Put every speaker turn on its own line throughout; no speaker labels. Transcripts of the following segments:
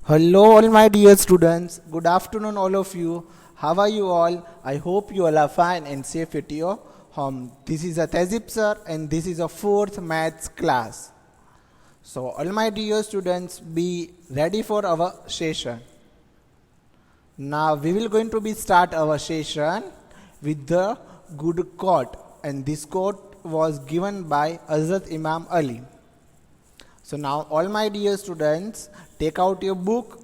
Hello, all my dear students. Good afternoon, all of you. How are you all? I hope you all are fine and safe at your home. This is a Tezip sir, and this is a fourth maths class. So, all my dear students, be ready for our session. Now, we will going to be start our session with the good quote, and this quote was given by Hazrat Imam Ali. So now all my dear students, take out your book,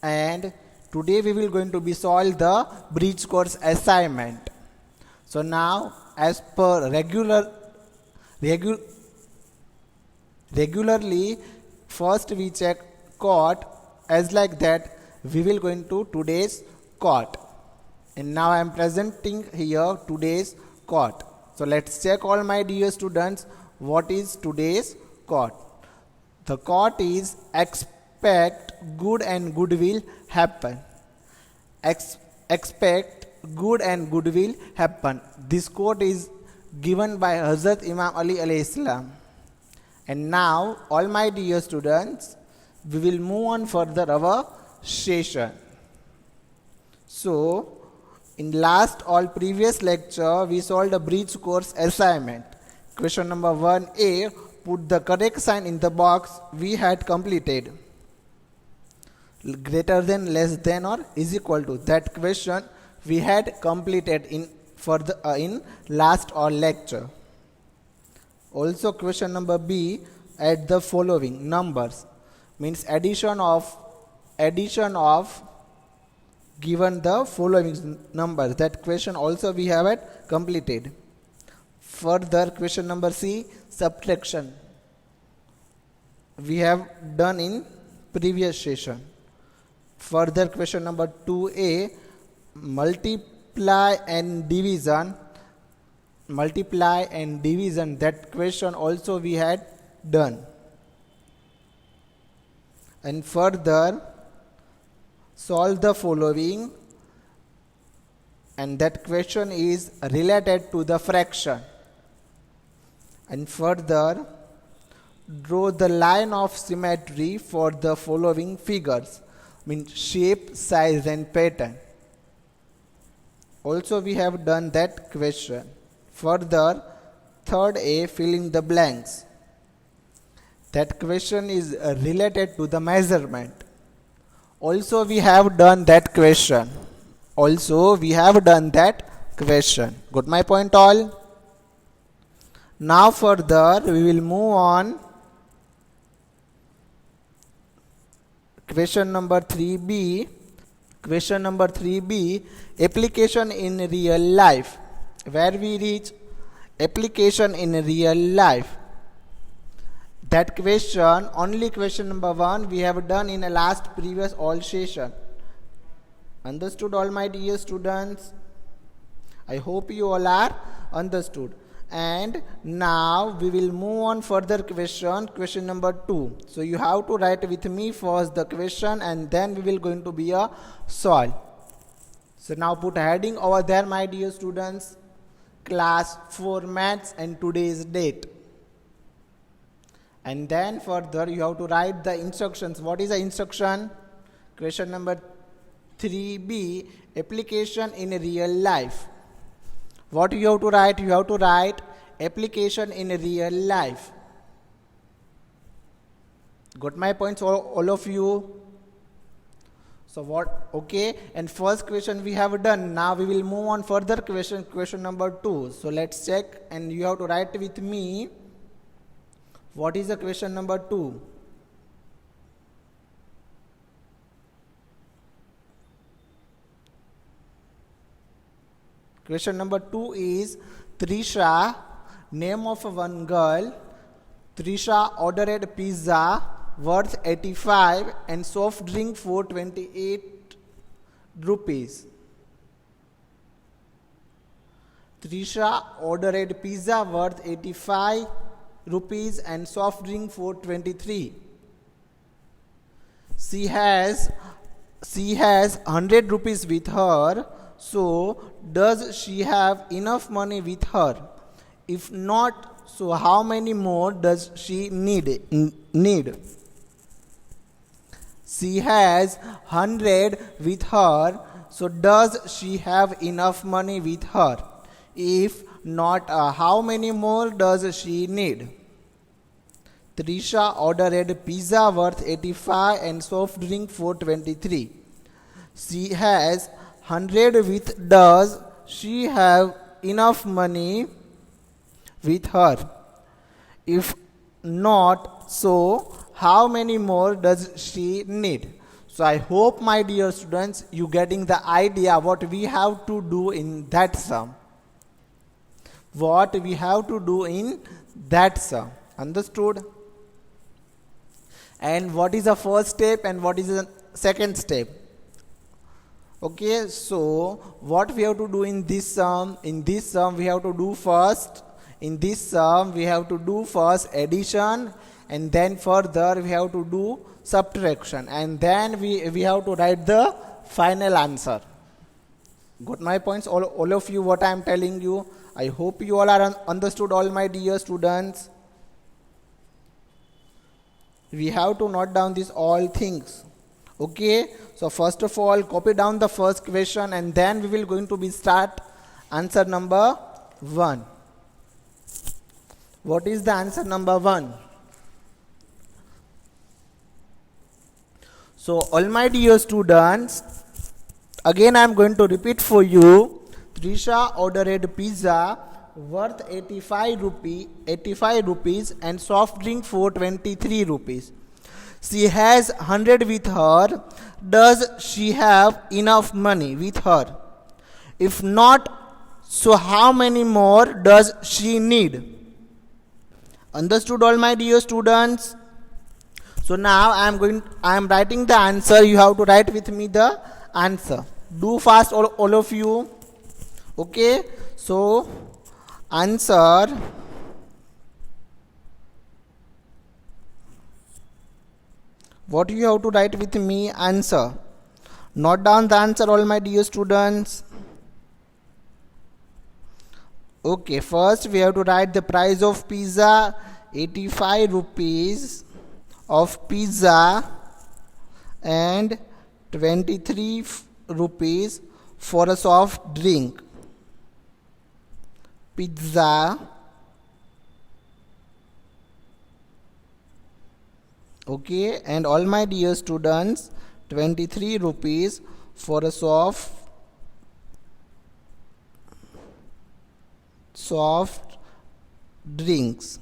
and today we will going to be solve the bridge course assignment. So now as per regularly first we check quote, as like that we will going to today's quote. And now I am presenting here today's quote. So let's check, all my dear students, what is today's quote. The quote is, expect good and good will happen. Expect good and good will happen. This quote is given by Hazrat Imam Ali alayhi salam. And now, all my dear students, we will move on further our session. So, in last all previous lecture, we solved a bridge course assignment. Question number 1A, put the correct sign in the box we had completed. Greater than, less than, or is equal to. That question we had completed in last all lecture. Also question number B, add the following numbers, means addition of given the following numbers. That question also we have it completed. Further, question number C, subtraction, we have done in previous session. Further, question number 2A, multiply and division, that question also we had done. And further, solve the following, and that question is related to the fraction. And further, draw the line of symmetry for the following figures, means shape, size and pattern. Also we have done that question. Further, third A, fill in the blanks. That question is related to the measurement. Also we have done that question. Got my point all? Now further we will move on. Question number 3B, application in real life. Where we reach application in real life. That question, only question number 1 we have done in a last previous all session. Understood, all my dear students? I hope you all are understood. And now we will move on further question number 2. So you have to write with me first the question, and then we will going to be a solve. So now put a heading over there, my dear students, class 4 maths and today's date. And then further you have to write the instructions. What is the instruction? Question number 3B, application in real life. What you have to write? You have to write application in real life. Got my points, all of you? So what? Okay. And first question we have done. Now we will move on further question number 2. So let's check, and you have to write with me. What is the question number 2? Question number 2 is, Trisha, name of one girl. Trisha ordered pizza worth 85 and soft drink for 28 rupees. Trisha ordered pizza worth 85 rupees and soft drink for 23. She has 100 rupees with her. So, does she have enough money with her? If not, so how many more does she need? She has 100 with her. So does she have enough money with her? If not, how many more does she need? Trisha ordered pizza worth 85 and soft drink for 23. She has 100 with. Does she have enough money with her? If not, so how many more does she need? So I hope, my dear students, you getting the idea what we have to do in that sum. What we have to do in that sum. Understood? And what is the first step and what is the second step? Okay, so what we have to do in this sum? In this sum we have to do first. In this sum we have to do first addition, and then further we have to do subtraction, and then we have to write the final answer. Got my points, all of you, what I am telling you? I hope you all are understood, all my dear students. We have to note down these all things. Okay, so first of all copy down the first question, and then we will going to be start answer number 1. What is the answer number 1? So all my dear students, again I am going to repeat for you. Trisha ordered pizza worth 85 rupees and soft drink for 23 rupees. She has 100 with her. Does she have enough money with her? If not, so how many more does she need? Understood, all my dear students? So now I am writing the answer. You have to write with me the answer. Do fast, all of you. Okay, so answer what you have to write with me? Answer. Note down the answer, all my dear students. Okay, first we have to write the price of pizza, 85 rupees of pizza and 23 rupees for a soft drink. Pizza, okay, and all my dear students, 23 rupees for a soft drinks.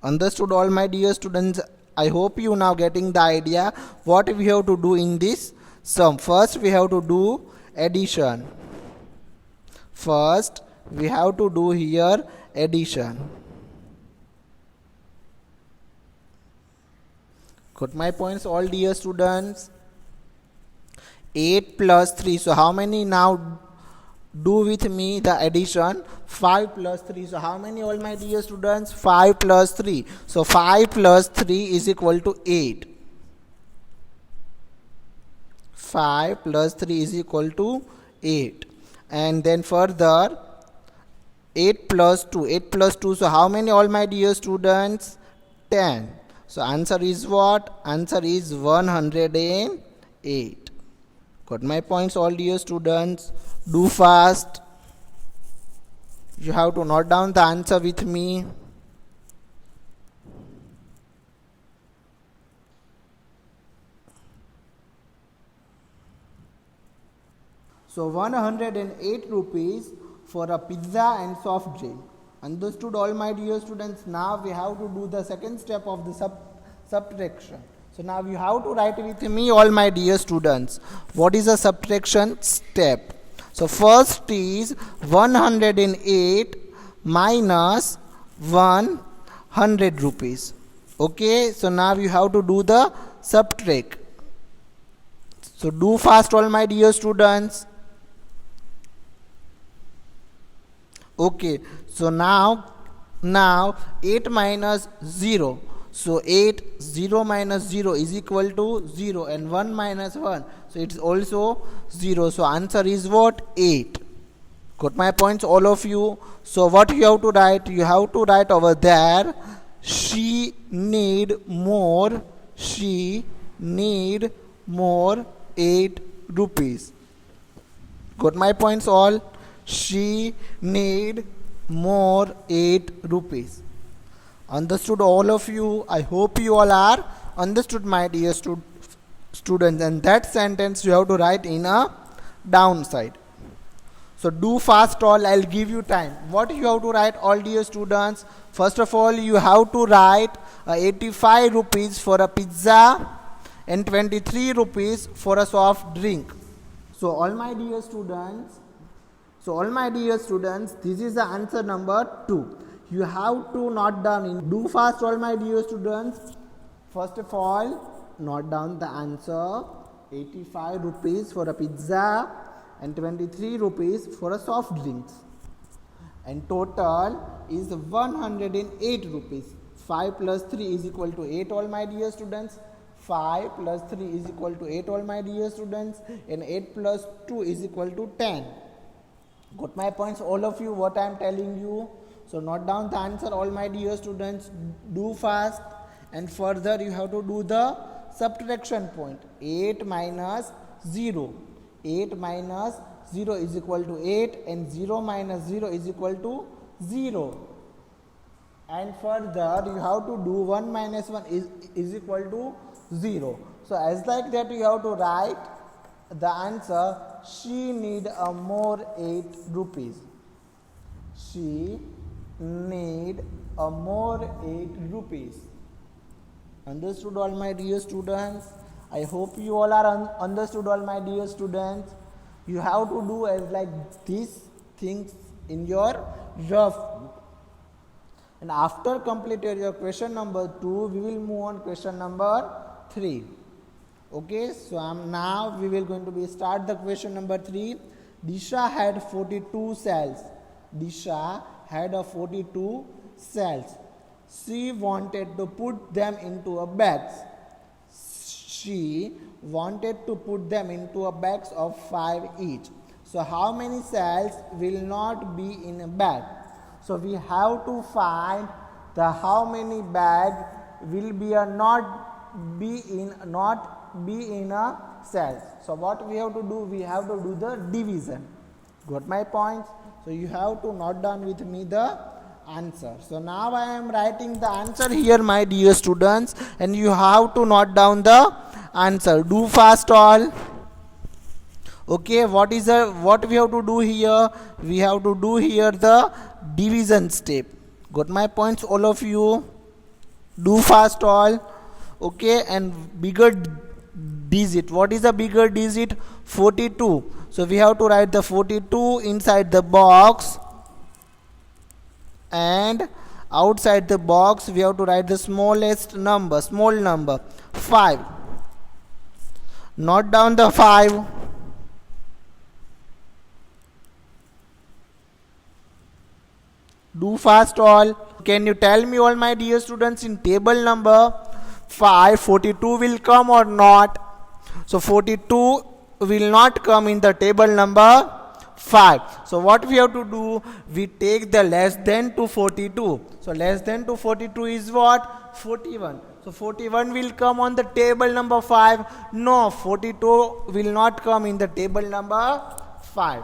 Understood, all my dear students? I hope you now getting the idea what we have to do in this sum. First we have to do addition. First we have to do here addition. Got my points, all dear students? 8 plus 3. So how many now? Do with me the addition. 5 plus 3. So how many, all my dear students? 5 plus 3. So 5 plus 3 is equal to 8. 5 plus 3 is equal to 8. And then further 8 plus 2. 8 plus 2. So how many, all my dear students? 10. So answer is what? Answer is 108. Got my points, all dear students? Do fast. You have to note down the answer with me. So 108 rupees for a pizza and soft drink. Understood, all my dear students? Now we have to do the second step of the subtraction. So now you have to write with me, all my dear students. What is the subtraction step? So first is 108 minus 100 rupees. Okay, so now you have to do the subtract. So do fast, all my dear students. Okay, so now 8 minus 0. So 0 minus 0 is equal to 0, and 1 minus 1. So it's also 0. So answer is what? 8. Got my points, all of you? So what you have to write? You have to write over there, she need more. She need more 8 rupees. Got my points all? She need more 8 rupees. Understood all of you? I hope you all are understood, my dear students. And that sentence you have to write in a downside. So do fast all, I'll give you time. What you have to write, all dear students? First of all, you have to write 85 rupees for a pizza and 23 rupees for a soft drink. So all my dear students, this is the answer number 2. You have to note down in. Do fast all my dear students. First of all, note down the answer. 85 rupees for a pizza and 23 rupees for a soft drinks. And total is 108 rupees. 5 plus 3 is equal to 8 all my dear students. 5 plus 3 is equal to 8 all my dear students. And 8 plus 2 is equal to 10. Got my points all of you what I am telling you? So note down the answer all my dear students. Do fast. And further you have to do the subtraction point. 8 minus 0. 8 minus 0 is equal to 8 and 0 minus 0 is equal to 0. And further you have to do 1 minus 1 is equal to 0. So as like that you have to write the answer. She need a more 8 rupees. She need a more 8 rupees. Understood all my dear students? I hope you all are understood all my dear students. You have to do as like these things in your rough book. And after completed your question number 2, we will move on question number 3. Okay, so now we will going to be start the question number 3. Disha had 42 cells. Disha had a 42 cells. She wanted to put them into a bags. She wanted to put them into a bags of 5 each. So how many cells will not be in a bag? So we have to find the how many bag will be a not be in a cells. So what we have to do? We have to do the division. Got my points? So you have to note down with me the answer. So now I am writing the answer here my dear students, and you have to note down the answer. Do fast all. Okay, what we have to do here? We have to do here the division step. Got my points all of you? Do fast all. Okay, and bigger digit. What is the bigger digit? 42. So we have to write the 42 inside the box, and outside the box we have to write the smallest number, small number, 5. Note down the 5. Do fast all. Can you tell me all my dear students, in table number 5 42 will come or not? So 42 will not come in the table number 5. So what we have to do? We take the less than to 42. So less than to 42 is what? 41. So 41 will come on the table number 5. No, 42 will not come in the table number 5.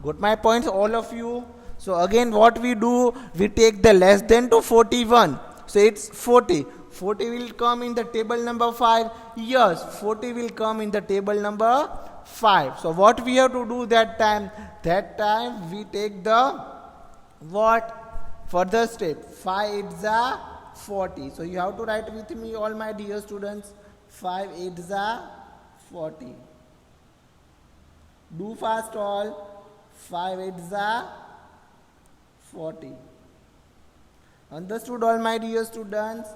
Got my points all of you? So again what we do? We take the less than to 41. So it's 40. 40 will come in the table number 5. Yes, 40 will come in the table number 5. So what we have to do that time? That time we take the what? Further step. 5 8s are 40. So you have to write with me all my dear students. 5 8s are 40. Do fast all. 5 8s are 40. Understood all my dear students?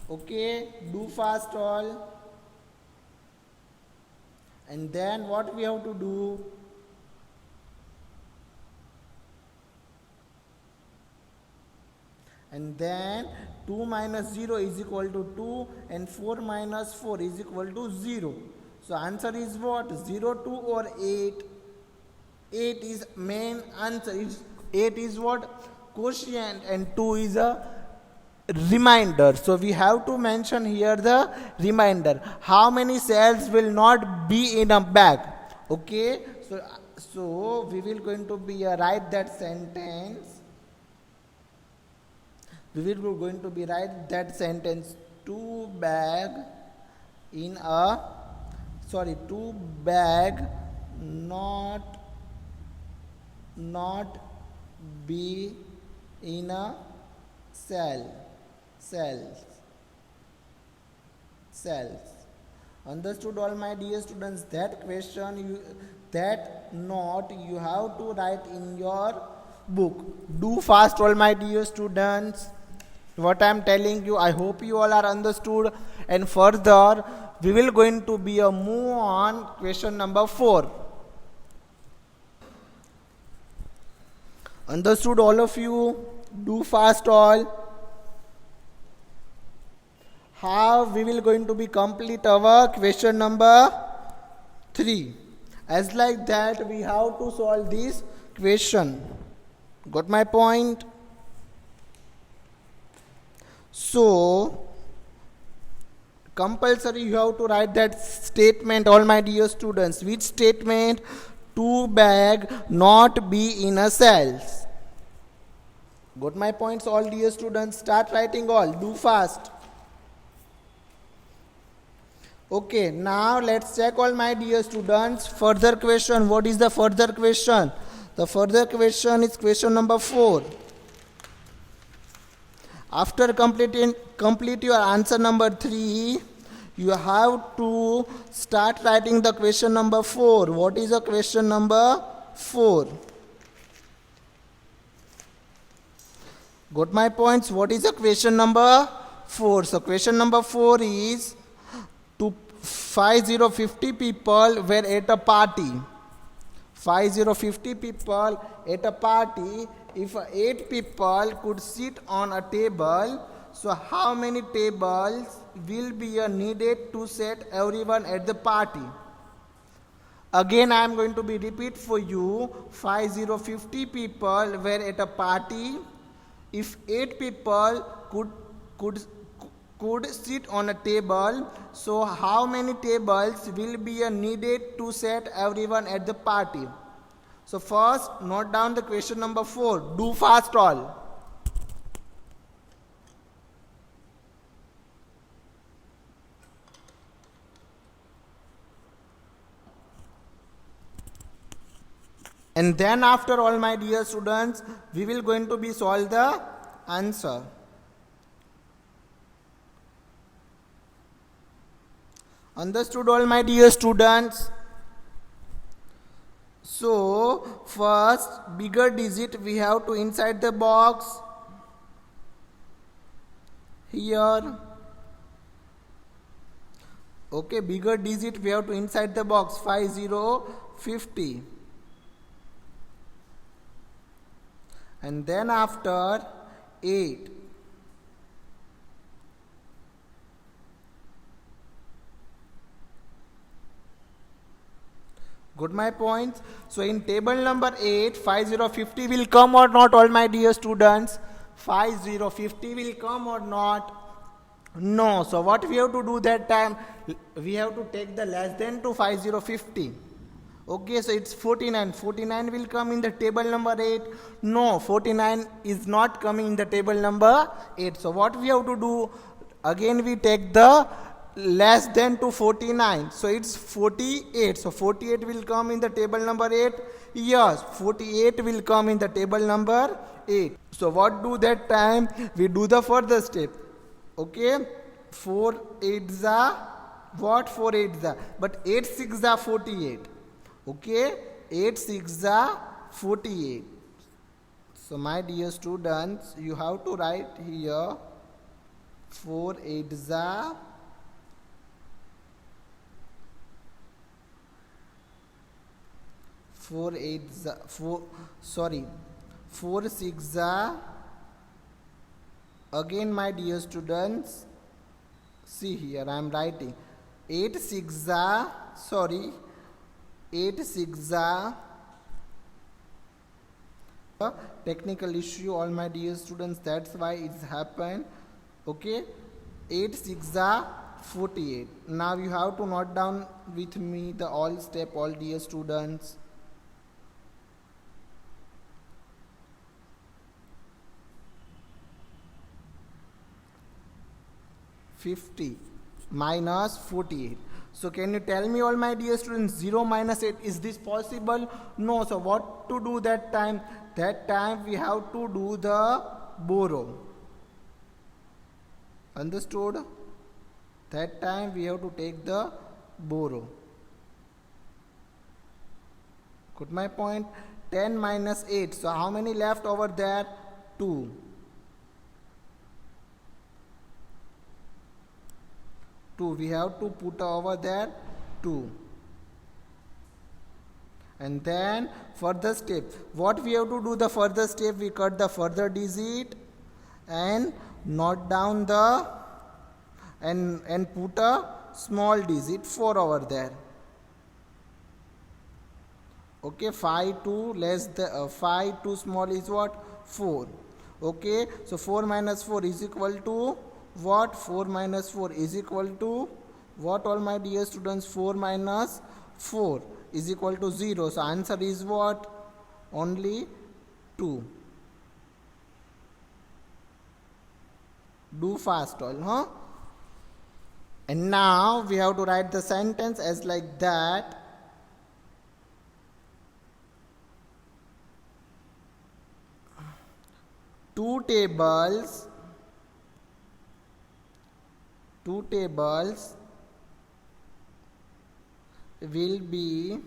Okay, do fast all. And then what we have to do? And then 2 minus 0 is equal to 2 and 4 minus 4 is equal to 0. So answer is what? 0, 2 or 8? 8 is main answer. 8 is what? Quotient, and 2 is a reminder. So we have to mention here the reminder. How many cells will not be in a bag? Okay. So we will going to be write that sentence. We will going to be write that sentence. Two bag not be in a cells. Understood, all my dear students? That question that note you have to write in your book. Do fast, all my dear students. What I am telling you, I hope you all are understood. And further, we will going to be a move on question number 4. Understood, all of you? Do fast, all. How we will going to be complete our question number 3. As like that, we have to solve this question. Got my point? So, compulsory you have to write that statement, all my dear students. Which statement? Two bag not be in a cells. Got my points, all dear students? Start writing all. Do fast. Okay, now let's check, all my dear students. Further question. What is the further question? The further question is question number 4. After complete your answer number 3, you have to start writing the question number 4. What is the question number 4? Got my points? What is the question number 4? So question number 4 is, to 50 people were at a party. 50 people at a party. If 8 people could sit on a table, so how many tables will be needed to set everyone at the party? Again, I am going to be repeat for you. 50 people were at a party. If 8 people could sit on a table, so how many tables will be needed to set everyone at the party? So first, note down the question number 4. Do fast, all. And then after, all my dear students, we will going to be solve the answer. Understood, all my dear students? So first, bigger digit we have to inside the box here. Okay, bigger digit we have to inside the box. 50. And then after 8. Got my points? So in table number 8, 50 will come or not, all my dear students? 50 will come or not? No. So what we have to do that time? We have to take the less than to 50. Okay, so it's 49. 49 will come in the table number 8. No, 49 is not coming in the table number 8. So what we have to do? Again we take the less than to 49. So it's 48. So 48 will come in the table number 8. Yes, 48 will come in the table number 8. So what do that time? We do the further step. Okay, 4 8s are what? 4 8s are. But 8 6s are 48. Okay, 8 6s are 48. So my dear students, you have to write here 4 8s are 4 6s are, again my dear students, see here I am writing 8 6s are, 8 6s are, technical issue, all my dear students, that's why it's happened. Okay, 8 6 are 48. Now you have to note down with me the all step, all dear students. 50 minus 48. So can you tell me, all my dear students, 0 minus 8, is this possible? No. So what to do that time? That time we have to do the borrow. Understood? That time we have to take the borrow. Got my point? 10 minus 8. So how many left over there? 2. 2. We have to put over there 2. And then further step. What we have to do the further step? We cut the further digit and note down the and put a small digit 4 over there. Okay, 5 2 less the 5 2 small is what? 4. Okay, so 4 minus 4 is equal to what? 4 minus 4 is equal to what, all my dear students? 4 minus 4 is equal to 0. So answer is what? Only 2. Do fast all, huh? And now we have to write the sentence as like that. Two tables will be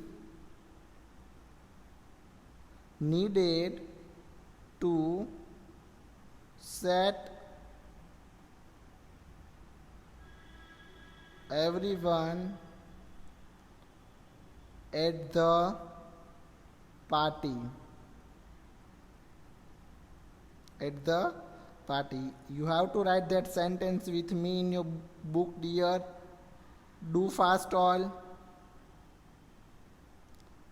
needed to set everyone at the party. At the party. You have to write that sentence with me in your book, dear. Do fast all.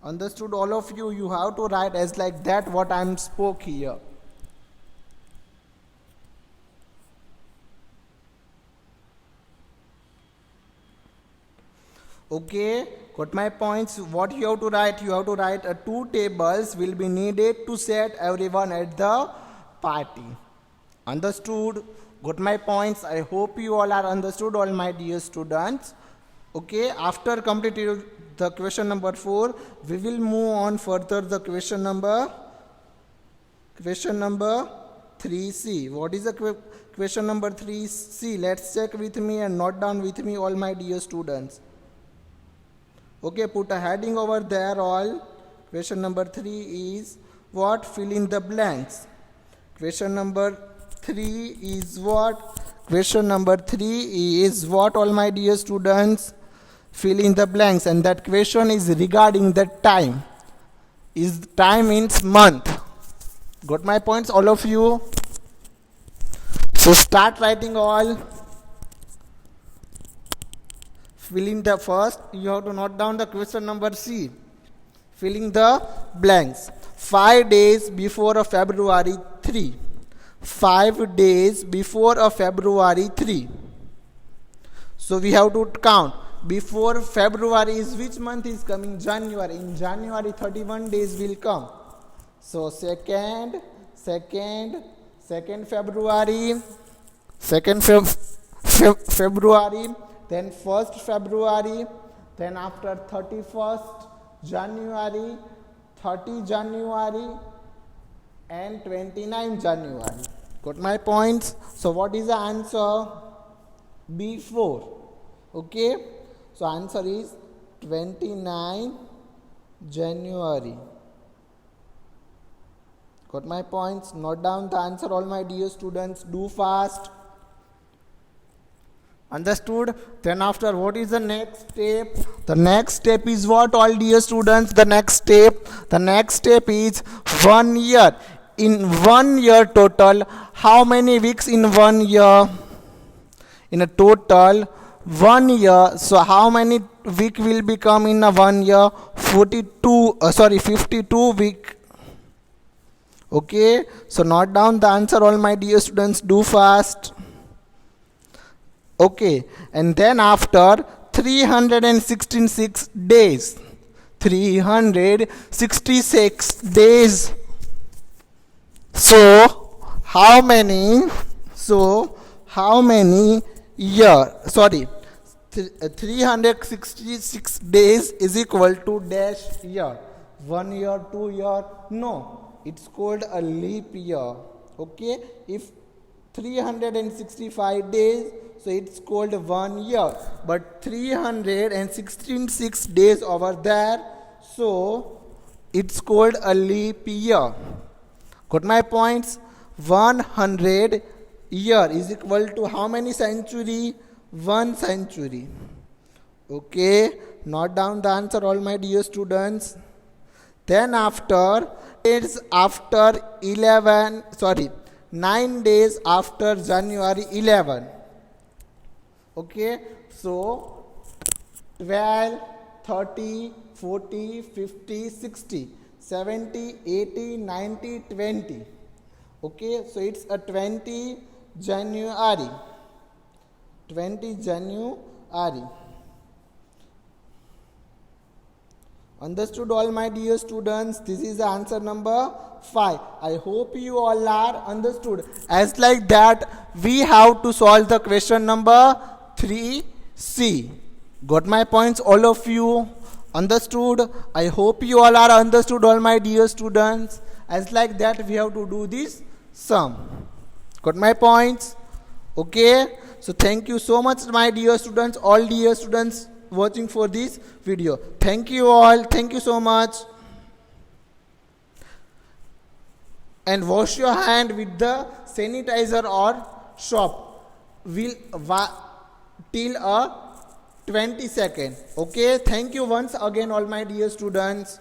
Understood, all of you? You have to write as like that what I am spoke here. Okay, got my points? What you have to write? You have to write 2 tables will be needed to set everyone at the party. Understood? Got my points? I hope you all are understood, all my dear students. Okay, after completing the question number 4, we will move on further the question number 3C. What is the question number 3C? Let's check with me and note down with me, all my dear students. Okay, put a heading over there all. Question number 3 is what? Fill in the blanks. Question number 3 is what? Question number 3 is what, all my dear students? Fill in the blanks, and that question is regarding the time. Is time means month. Got my points, all of you? So start writing all. Fill in the first, you have to note down the question number C. Filling the blanks. 5 days before February 3. 5 days before February 3. So we have to count. Before February is which month is coming? January. In January 31 days will come. So second February, 2nd February, then 1st February, then after 31st January, 30 January, and 29 January. Got my points? So what is the answer? B4. Okay, so answer is 29 January. Got my points? Note down the answer, all my dear students. Do fast. Understood? Then after, what is the next step? The next step is what, all dear students? The next step is 1 year. In 1 year total, how many weeks in 1 year? In a total 1 year. So how many week will become in a 1 year? 52 week. Okay, so note down the answer, all my dear students. Do fast. Okay, and then after 366 days, 366 days. So how many? So how many year? Sorry, 366 days is equal to dash year. 1 year, 2 year? No, it's called a leap year. Okay, if 365 days, so it's called 1 year, but 366 days over there, so it's called a leap year. Got my points? 100 year is equal to how many century? 1 century. Okay, note down the answer, all my dear students. Then after, it's after 9 days after January 11. Okay, so 12, 30, 40, 50, 60, 70, 80, 90, 20. Okay, so it's a 20 January. 20 January. Understood, all my dear students? This is the answer number 5. I hope you all are understood. As like that, we have to solve the question number 3C. Got my points, all of you? Understood? I hope you all are understood, all my dear students. As like that, we have to do this sum. Got my points? Okay. So thank you so much, my dear students, all dear students watching for this video. Thank you all. Thank you so much. And wash your hand with the sanitizer or soap. Till a 20 seconds. Okay. Thank you once again, all my dear students.